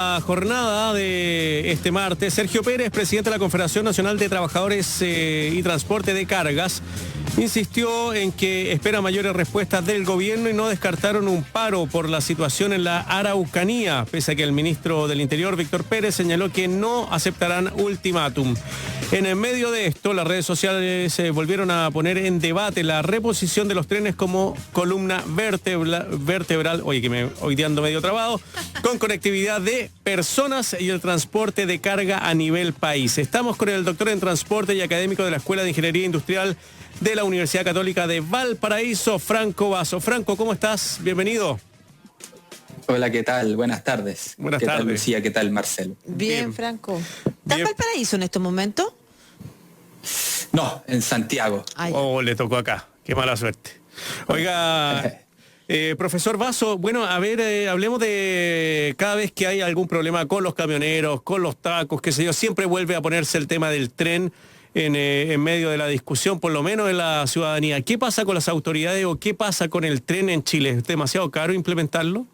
La jornada de este martes, Sergio Pérez, presidente de la Confederación Nacional de Trabajadores y Transporte de Cargas, insistió en que espera mayores respuestas del gobierno y no descartaron un paro por la situación en la Araucanía, pese a que el ministro del Interior, Víctor Pérez, señaló que no aceptarán ultimátum. En el medio de esto, las redes sociales volvieron a poner en debate la reposición de los trenes como columna vertebral, oye, que hoy día ando medio trabado, con conectividad de personas y el transporte de carga a nivel país. Estamos con el doctor en transporte y académico de la Escuela de Ingeniería Industrial de la Universidad Católica de Valparaíso, Franco Basso. Franco, ¿cómo estás? Bienvenido. Hola, ¿qué tal? Buenas tardes. Buenas tardes. ¿Qué tal, Lucía? ¿Qué tal, Marcelo? Bien, Franco. ¿Estás en Valparaíso en estos momentos? No, en Santiago. Oh, le tocó acá. Qué mala suerte. Oiga, profesor Basso, bueno, a ver, hablemos de cada vez que hay algún problema con los camioneros, con los tacos, qué sé yo, siempre vuelve a ponerse el tema del tren en medio de la discusión, por lo menos en la ciudadanía. ¿Qué pasa con las autoridades o qué pasa con el tren en Chile? ¿Es demasiado caro implementarlo?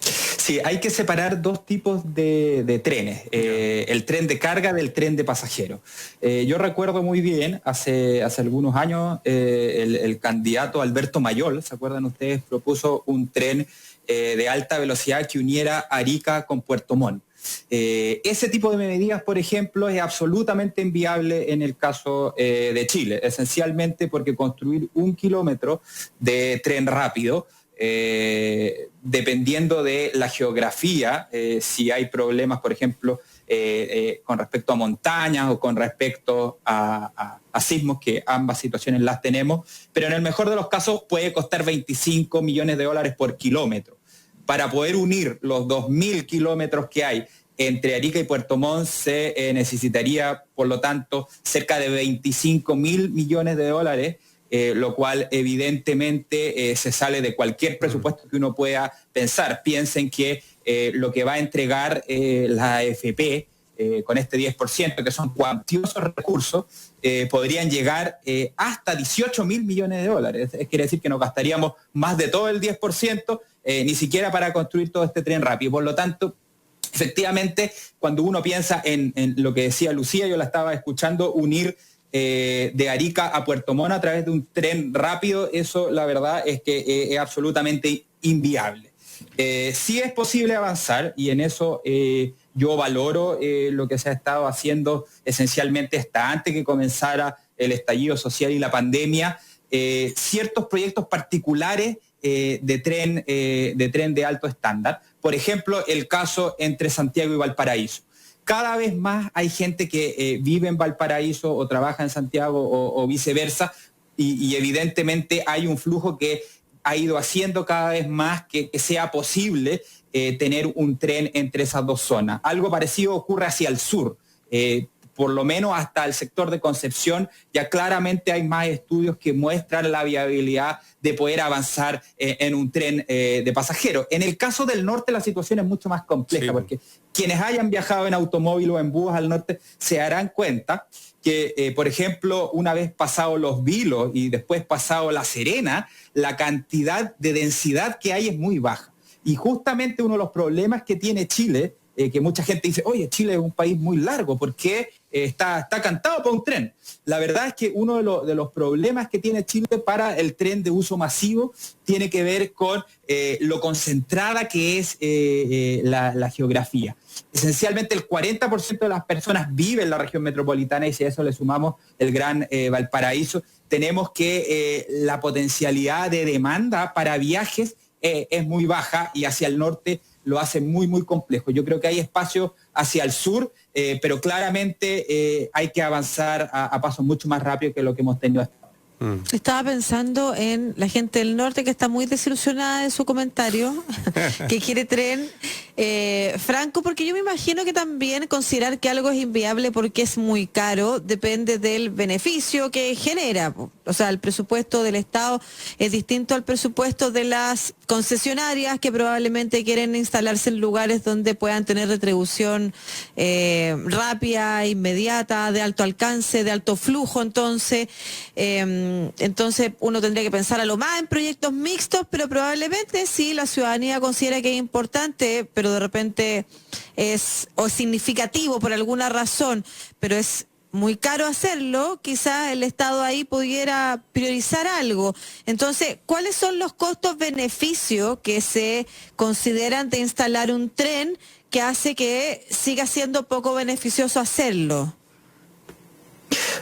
Sí, hay que separar dos tipos de trenes, el tren de carga del tren de pasajeros. Yo recuerdo muy bien, hace algunos años, el candidato Alberto Mayol, ¿se acuerdan ustedes? Propuso un tren de alta velocidad que uniera Arica con Puerto Montt. Ese tipo de medidas, por ejemplo, es absolutamente inviable en el caso de Chile, esencialmente porque construir 1 kilómetro de tren rápido, dependiendo de la geografía, si hay problemas, por ejemplo, con respecto a montañas o con respecto a sismos, que ambas situaciones las tenemos, pero en el mejor de los casos puede costar $25 millones por kilómetro. Para poder unir los 2.000 kilómetros que hay entre Arica y Puerto Montt se necesitaría, por lo tanto, cerca de $25.000 millones, lo cual evidentemente se sale de cualquier presupuesto que uno pueda pensar. Piensen que lo que va a entregar la AFP con este 10%, que son cuantiosos recursos, podrían llegar hasta $18.000 millones. Quiere decir que nos gastaríamos más de todo el 10%, ni siquiera para construir todo este tren rápido. Por lo tanto, efectivamente, cuando uno piensa en lo que decía Lucía, yo la estaba escuchando, unir de Arica a Puerto Montt a través de un tren rápido, eso la verdad es que es absolutamente inviable. Sí es posible avanzar y en eso yo valoro lo que se ha estado haciendo esencialmente hasta antes que comenzara el estallido social y la pandemia, ciertos proyectos particulares de tren de alto estándar. Por ejemplo, el caso entre Santiago y Valparaíso. Cada vez más hay gente que vive en Valparaíso o trabaja en Santiago o viceversa, y evidentemente hay un flujo que ha ido haciendo cada vez más que sea posible tener un tren entre esas dos zonas. Algo parecido ocurre hacia el sur. Por lo menos hasta el sector de Concepción, ya claramente hay más estudios que muestran la viabilidad de poder avanzar en un tren de pasajeros. En el caso del norte la situación es mucho más compleja, sí, porque quienes hayan viajado en automóvil o en bus al norte se darán cuenta que, por ejemplo, una vez pasado Los Vilos y después pasado La Serena, la cantidad de densidad que hay es muy baja. Y justamente uno de los problemas que tiene Chile, que mucha gente dice, oye, Chile es un país muy largo, ¿por qué está cantado para un tren? La verdad es que uno de los problemas que tiene Chile para el tren de uso masivo tiene que ver con lo concentrada que es la geografía. Esencialmente el 40% de las personas vive en la región metropolitana, y si a eso le sumamos el gran Valparaíso, tenemos que la potencialidad de demanda para viajes es muy baja, y hacia el norte lo hace muy, muy complejo. Yo creo que hay espacio hacia el sur, pero claramente hay que avanzar a pasos mucho más rápido que lo que hemos tenido hasta ahora. Estaba pensando en la gente del norte que está muy desilusionada de su comentario, que quiere tren. Franco, porque yo me imagino que también considerar que algo es inviable porque es muy caro depende del beneficio que genera. O sea, el presupuesto del Estado es distinto al presupuesto de las concesionarias que probablemente quieren instalarse en lugares donde puedan tener retribución rápida, inmediata, de alto alcance, de alto flujo. Entonces, Entonces uno tendría que pensar a lo más en proyectos mixtos, pero probablemente sí la ciudadanía considera que es importante, pero de repente es o significativo por alguna razón, pero es muy caro hacerlo, quizás el Estado ahí pudiera priorizar algo. Entonces, ¿cuáles son los costos-beneficios que se consideran de instalar un tren que hace que siga siendo poco beneficioso hacerlo?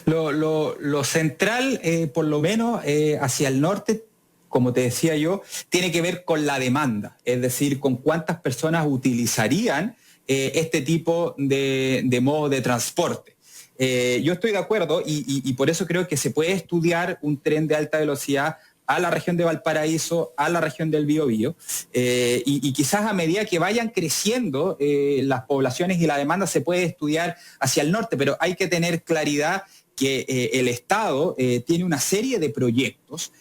Lo central, por lo menos hacia el norte, como te decía yo, tiene que ver con la demanda, es decir, con cuántas personas utilizarían este tipo de modo de transporte. Yo estoy de acuerdo y por eso creo que se puede estudiar un tren de alta velocidad a la región de Valparaíso, a la región del Biobío, y quizás a medida que vayan creciendo las poblaciones y la demanda se puede estudiar hacia el norte, pero hay que tener claridad que el Estado tiene una serie de proyectos,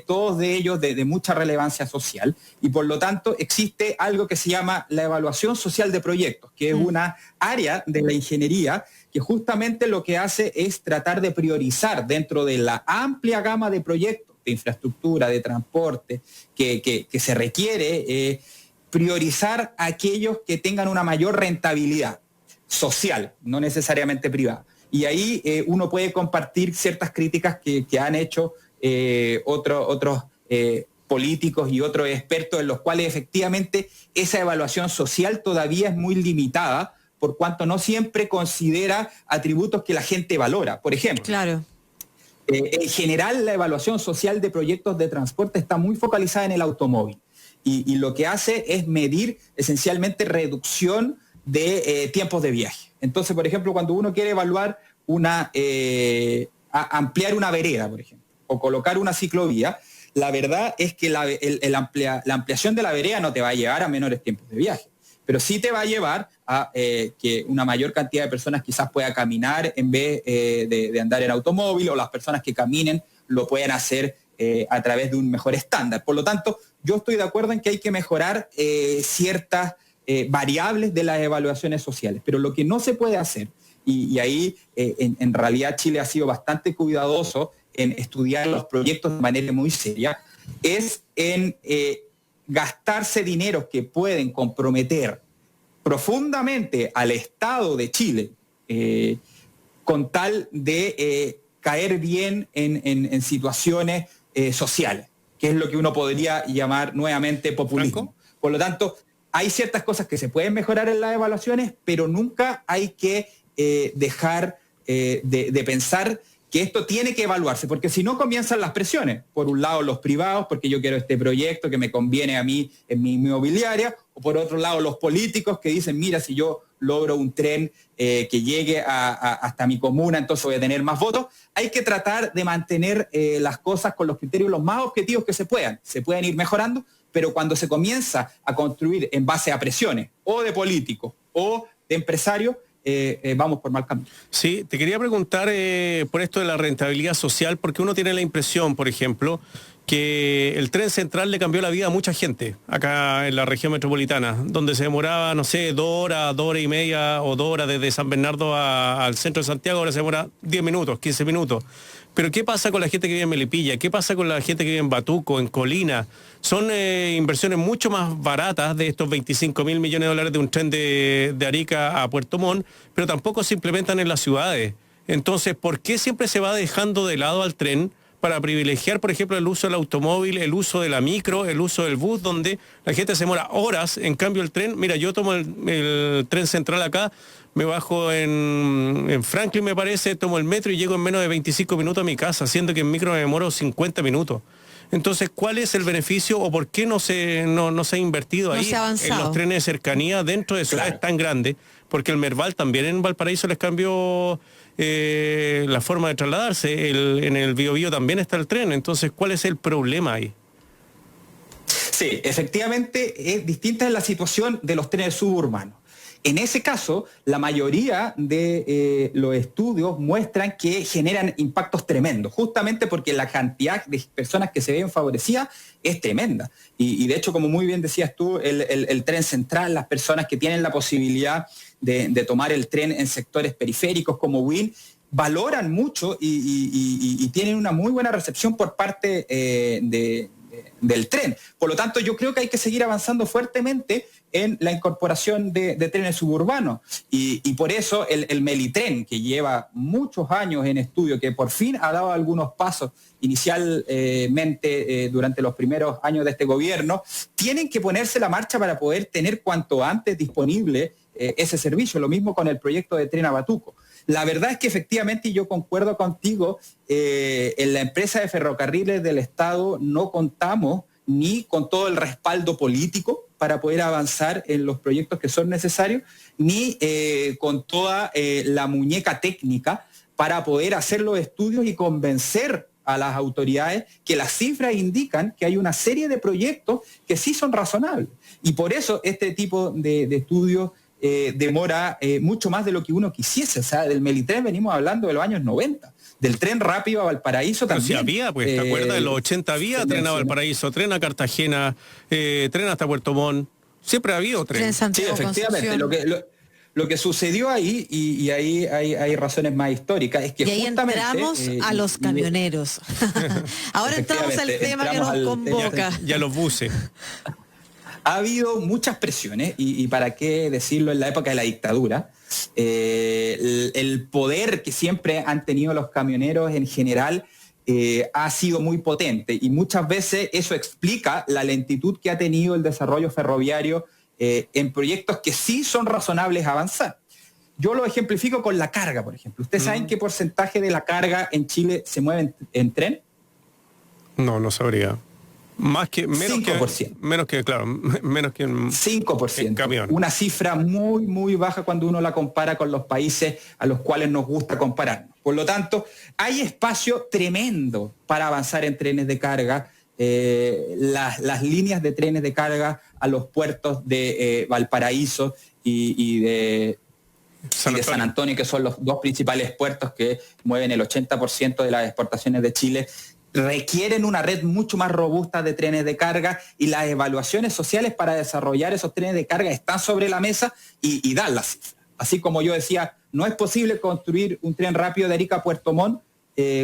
todos de ellos de mucha relevancia social, y por lo tanto existe algo que se llama la evaluación social de proyectos, que es una área de la ingeniería que justamente lo que hace es tratar de priorizar dentro de la amplia gama de proyectos de infraestructura, de transporte, que se requiere, priorizar aquellos que tengan una mayor rentabilidad social, no necesariamente privada. Y ahí uno puede compartir ciertas críticas que han hecho otros políticos y otros expertos, en los cuales efectivamente esa evaluación social todavía es muy limitada, por cuanto no siempre considera atributos que la gente valora. Por ejemplo, claro. En general la evaluación social de proyectos de transporte está muy focalizada en el automóvil y lo que hace es medir esencialmente reducción de tiempos de viaje. Entonces, por ejemplo, cuando uno quiere evaluar ampliar una vereda, por ejemplo, o colocar una ciclovía, la verdad es que la ampliación de la vereda no te va a llevar a menores tiempos de viaje, pero sí te va a llevar a que una mayor cantidad de personas quizás pueda caminar en vez de andar en automóvil, o las personas que caminen lo puedan hacer a través de un mejor estándar. Por lo tanto, yo estoy de acuerdo en que hay que mejorar ciertas variables de las evaluaciones sociales, pero lo que no se puede hacer, y ahí en realidad Chile ha sido bastante cuidadoso en estudiar los proyectos de manera muy seria, es en gastarse dineros que pueden comprometer profundamente al Estado de Chile con tal de caer bien en situaciones sociales, que es lo que uno podría llamar nuevamente populismo. ¿Franco? Por lo tanto, hay ciertas cosas que se pueden mejorar en las evaluaciones, pero nunca hay que dejar de pensar que esto tiene que evaluarse, porque si no comienzan las presiones. Por un lado los privados, porque yo quiero este proyecto que me conviene a mí en mi inmobiliaria, o por otro lado los políticos que dicen, mira, si yo logro un tren que llegue hasta mi comuna, entonces voy a tener más votos. Hay que tratar de mantener las cosas con los criterios los más objetivos que se puedan ir mejorando, pero cuando se comienza a construir en base a presiones, o de políticos, o de empresarios, vamos por mal camino. Sí, te quería preguntar por esto de la rentabilidad social, porque uno tiene la impresión, por ejemplo, que el tren central le cambió la vida a mucha gente acá en la región metropolitana, donde se demoraba, no sé, 2 horas, 2 horas y media o 2 horas desde San Bernardo al centro de Santiago, ahora se demora 10 minutos, 15 minutos. Pero ¿qué pasa con la gente que vive en Melipilla? ¿Qué pasa con la gente que vive en Batuco, en Colina? Son inversiones mucho más baratas de estos 25.000 millones de dólares de un tren de Arica a Puerto Montt, pero tampoco se implementan en las ciudades. Entonces, ¿por qué siempre se va dejando de lado al tren para privilegiar, por ejemplo, el uso del automóvil, el uso de la micro, el uso del bus, donde la gente se demora horas? En cambio, el tren, mira, yo tomo el tren central acá, me bajo en Franklin, me parece, tomo el metro y llego en menos de 25 minutos a mi casa, siendo que en micro me demoro 50 minutos. Entonces, ¿cuál es el beneficio o por qué no se ha invertido ahí en los trenes de cercanía dentro de ciudades tan grandes? Porque el Merval también en Valparaíso les cambió la forma de trasladarse. En el Biobío también está el tren. Entonces, ¿cuál es el problema ahí? Sí, efectivamente es distinta la situación de los trenes suburbanos. En ese caso, la mayoría de los estudios muestran que generan impactos tremendos, justamente porque la cantidad de personas que se ven favorecidas es tremenda. Y de hecho, como muy bien decías tú, el tren central, las personas que tienen la posibilidad de tomar el tren en sectores periféricos como Win, valoran mucho y tienen una muy buena recepción por parte del tren. Por lo tanto, yo creo que hay que seguir avanzando fuertemente en la incorporación de trenes suburbanos. Y por eso el Melitren, que lleva muchos años en estudio, que por fin ha dado algunos pasos inicialmente durante los primeros años de este gobierno, tienen que ponerse la marcha para poder tener cuanto antes disponible ese servicio. Lo mismo con el proyecto de tren a Batuco. La verdad es que efectivamente, y yo concuerdo contigo, en la empresa de ferrocarriles del Estado no contamos ni con todo el respaldo político para poder avanzar en los proyectos que son necesarios, ni con toda la muñeca técnica para poder hacer los estudios y convencer a las autoridades que las cifras indican que hay una serie de proyectos que sí son razonables. Y por eso este tipo de estudios demora mucho más de lo que uno quisiese. O sea, del Melitren venimos hablando de los años 90. Del tren rápido a Valparaíso pero también. Si había, pues, ¿te acuerdas? De los 80 había tren a Valparaíso, tren a Cartagena, tren hasta Puerto Montt. Siempre ha habido tren. Sí, efectivamente. Lo que sucedió ahí, y ahí hay razones más históricas, es que y ahí justamente... entramos a los camioneros. Ahora entramos al tema que nos convoca. Y a los buses. Ha habido muchas presiones, y para qué decirlo, en la época de la dictadura, el poder que siempre han tenido los camioneros en general ha sido muy potente, y muchas veces eso explica la lentitud que ha tenido el desarrollo ferroviario en proyectos que sí son razonables avanzar. Yo lo ejemplifico con la carga, por ejemplo. ¿Ustedes saben qué porcentaje de la carga en Chile se mueve en tren? No sabría. Menos 5%. Menos que en 5%. En camión. Una cifra muy, muy baja cuando uno la compara con los países a los cuales nos gusta compararnos. Por lo tanto, hay espacio tremendo para avanzar en trenes de carga. Las líneas de trenes de carga a los puertos de Valparaíso y de San Antonio, que son los dos principales puertos que mueven el 80% de las exportaciones de Chile, requieren una red mucho más robusta de trenes de carga, y las evaluaciones sociales para desarrollar esos trenes de carga están sobre la mesa y dan las cifras. Así como yo decía, no es posible construir un tren rápido de Arica a Puerto Montt,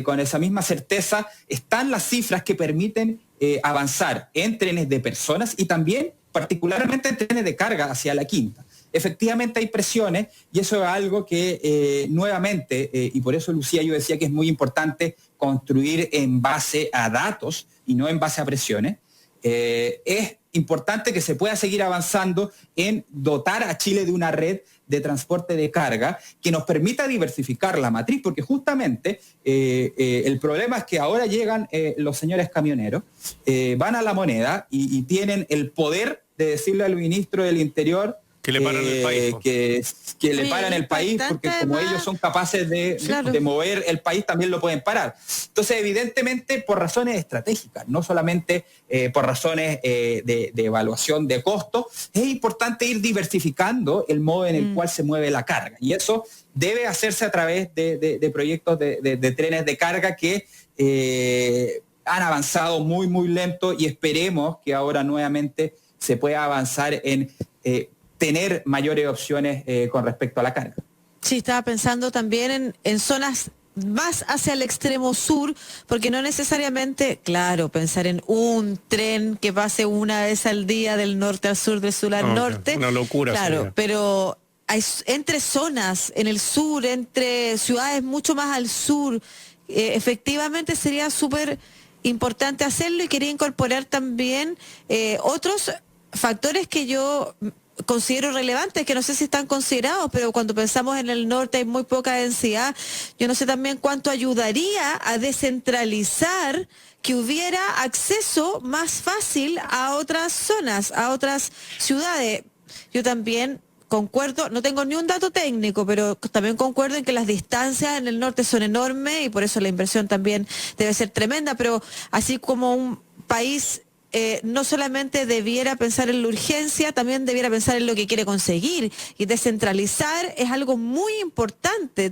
con esa misma certeza están las cifras que permiten avanzar en trenes de personas y también particularmente en trenes de carga hacia la Quinta. Efectivamente hay presiones, y eso es algo que nuevamente, y por eso, Lucía, yo decía que es muy importante construir en base a datos y no en base a presiones. Es importante que se pueda seguir avanzando en dotar a Chile de una red de transporte de carga que nos permita diversificar la matriz, porque justamente el problema es que ahora llegan los señores camioneros, van a La Moneda y tienen el poder de decirle al ministro del Interior que le paran el país. Que le paran el país, porque como ellos son capaces de mover el país, también lo pueden parar. Entonces, evidentemente, por razones estratégicas, no solamente por razones de evaluación de costo, es importante ir diversificando el modo en el cual se mueve la carga. Y eso debe hacerse a través de proyectos de trenes de carga que han avanzado muy, muy lento, y esperemos que ahora nuevamente se pueda avanzar en tener mayores opciones con respecto a la carga. Sí, estaba pensando también en zonas más hacia el extremo sur, porque no necesariamente, claro, pensar en un tren que pase una vez al día del norte al sur, del sur al norte. Una locura. Claro, sería. pero hay, entre zonas en el sur, entre ciudades mucho más al sur, efectivamente sería súper importante hacerlo, y quería incorporar también otros factores que yo considero relevantes, que no sé si están considerados, pero cuando pensamos en el norte hay muy poca densidad. Yo no sé también cuánto ayudaría a descentralizar, que hubiera acceso más fácil a otras zonas, a otras ciudades. Yo también concuerdo, no tengo ni un dato técnico, pero también concuerdo en que las distancias en el norte son enormes, y por eso la inversión también debe ser tremenda, pero así como un país no solamente debiera pensar en la urgencia, también debiera pensar en lo que quiere conseguir. Y descentralizar es algo muy importante.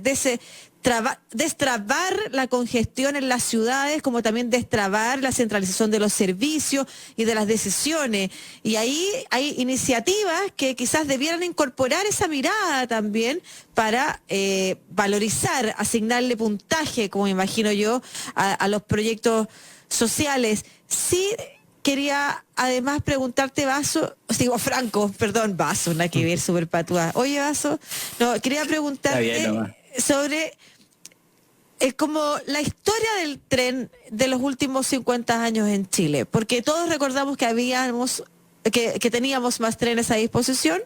Destrabar la congestión en las ciudades, como también destrabar la centralización de los servicios y de las decisiones. Y ahí hay iniciativas que quizás debieran incorporar esa mirada también para valorizar, asignarle puntaje, como imagino yo, a los proyectos sociales. Sí. Quería además preguntarte, Franco, nada que ver, súper patúa. Oye, Vaso, no, quería preguntarte sobre como la historia del tren de los últimos 50 años en Chile, porque todos recordamos que que teníamos más trenes a disposición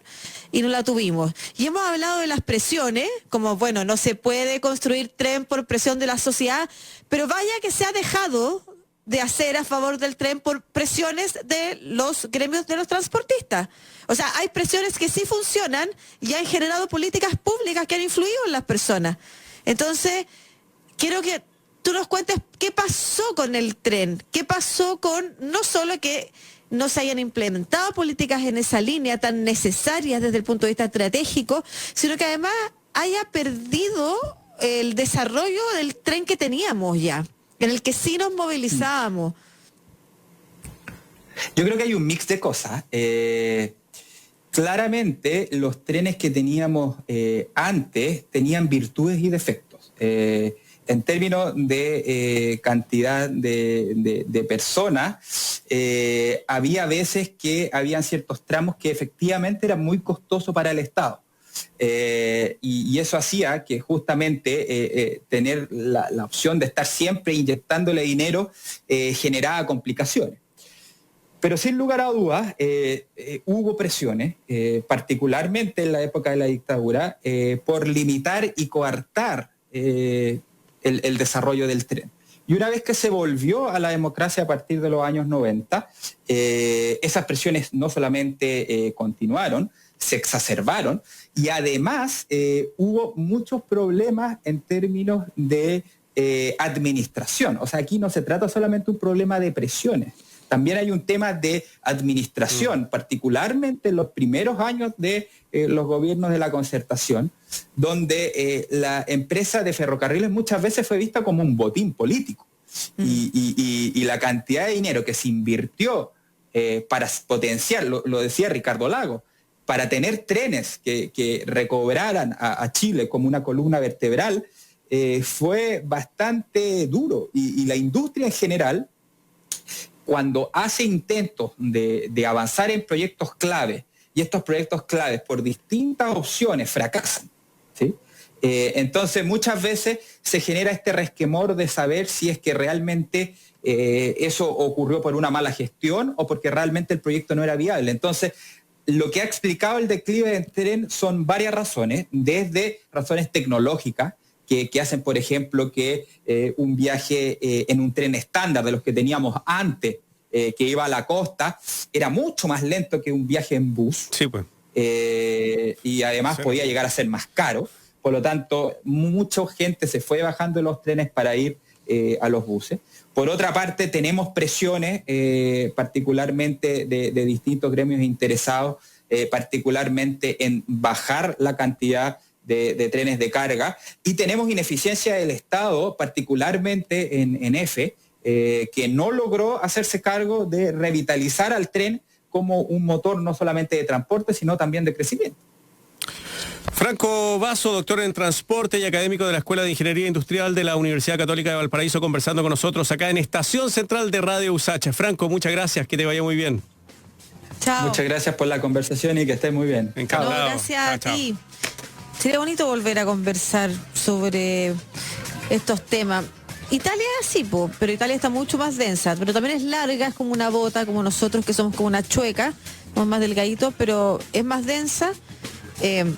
y no la tuvimos. Y hemos hablado de las presiones, como bueno, no se puede construir tren por presión de la sociedad, pero vaya que se ha dejado de hacer a favor del tren por presiones de los gremios de los transportistas. O sea, hay presiones que sí funcionan y han generado políticas públicas que han influido en las personas. Entonces, quiero que tú nos cuentes qué pasó con el tren, qué pasó con no solo que no se hayan implementado políticas en esa línea tan necesarias desde el punto de vista estratégico, sino que además haya perdido el desarrollo del tren que teníamos ya, en el que sí nos movilizábamos. Yo creo que hay un mix de cosas. Claramente los trenes que teníamos antes tenían virtudes y defectos. En términos de cantidad de personas, había veces que habían ciertos tramos que efectivamente eran muy costosos para el Estado. Y eso hacía que justamente tener la opción de estar siempre inyectándole dinero generaba complicaciones. Pero sin lugar a dudas, hubo presiones, particularmente en la época de la dictadura, por limitar y coartar el desarrollo del tren. Y una vez que se volvió a la democracia a partir de los años 90, esas presiones no solamente continuaron, se exacerbaron, y además hubo muchos problemas en términos de administración. O sea, aquí no se trata solamente de un problema de presiones, también hay un tema de administración, particularmente en los primeros años de los gobiernos de la Concertación, donde la empresa de ferrocarriles muchas veces fue vista como un botín político. Y la cantidad de dinero que se invirtió para potenciar, lo decía Ricardo Lagos, para tener trenes que recobraran a Chile como una columna vertebral, fue bastante duro. Y la industria en general, cuando hace intentos de avanzar en proyectos clave, y estos proyectos claves por distintas opciones fracasan, ¿sí? Entonces muchas veces se genera este resquemor de saber si es que realmente eso ocurrió por una mala gestión o porque realmente el proyecto no era viable. Entonces, lo que ha explicado el declive del tren son varias razones, desde razones tecnológicas, que hacen, por ejemplo, que un viaje en un tren estándar de los que teníamos antes, que iba a la costa, era mucho más lento que un viaje en bus. Sí, pues. Y además podía llegar a ser más caro. Por lo tanto, mucha gente se fue bajando de los trenes para ir a los buses. Por otra parte, tenemos presiones, particularmente de distintos gremios interesados, particularmente en bajar la cantidad de trenes de carga, y tenemos ineficiencia del Estado, particularmente en EFE, que no logró hacerse cargo de revitalizar al tren como un motor no solamente de transporte, sino también de crecimiento. Franco Vaso, doctor en transporte y académico de la Escuela de Ingeniería Industrial de la Universidad Católica de Valparaíso, conversando con nosotros acá en Estación Central de Radio USACH. Franco, muchas gracias, que te vaya muy bien. Chao. Muchas gracias por la conversación y que estés muy bien. Encantado. No, gracias a ti. Sería bonito volver a conversar sobre estos temas. Italia es así, pero Italia está mucho más densa, pero también es larga, es como una bota, como nosotros que somos como una chueca, somos más delgaditos, pero es más densa.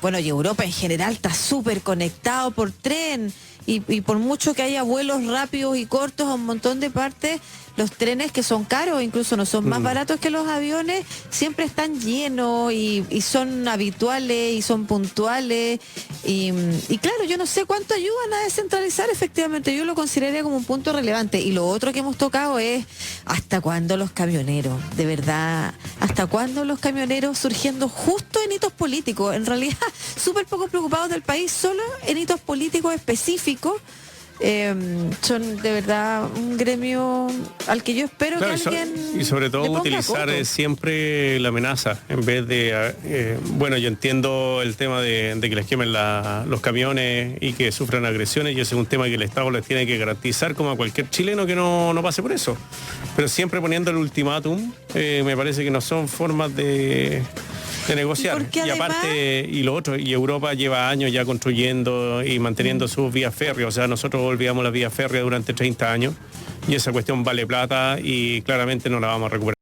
Bueno, y Europa en general está súper conectado por tren, y por mucho que haya vuelos rápidos y cortos a un montón de partes, los trenes que son caros, incluso no son más baratos que los aviones, siempre están llenos y son habituales y son puntuales. Y claro, yo no sé cuánto ayudan a descentralizar efectivamente, yo lo consideraría como un punto relevante. Y lo otro que hemos tocado es hasta cuándo los camioneros, de verdad, hasta cuándo los camioneros surgiendo justo en hitos políticos, en realidad súper poco preocupados del país, solo en hitos políticos específicos. Son de verdad un gremio al que yo espero que alguien y sobre todo le ponga utilizar coto. siempre la amenaza en vez de bueno, yo entiendo el tema de que les quemen los camiones y que sufran agresiones, y ese es un tema que el Estado les tiene que garantizar como a cualquier chileno que no pase por eso, pero siempre poniendo el ultimátum me parece que no son formas de negociar. Porque Y además, aparte, y lo otro, y Europa lleva años ya construyendo y manteniendo sus vías férreas, o sea, nosotros olvidamos las vías férreas durante 30 años y esa cuestión vale plata y claramente no la vamos a recuperar.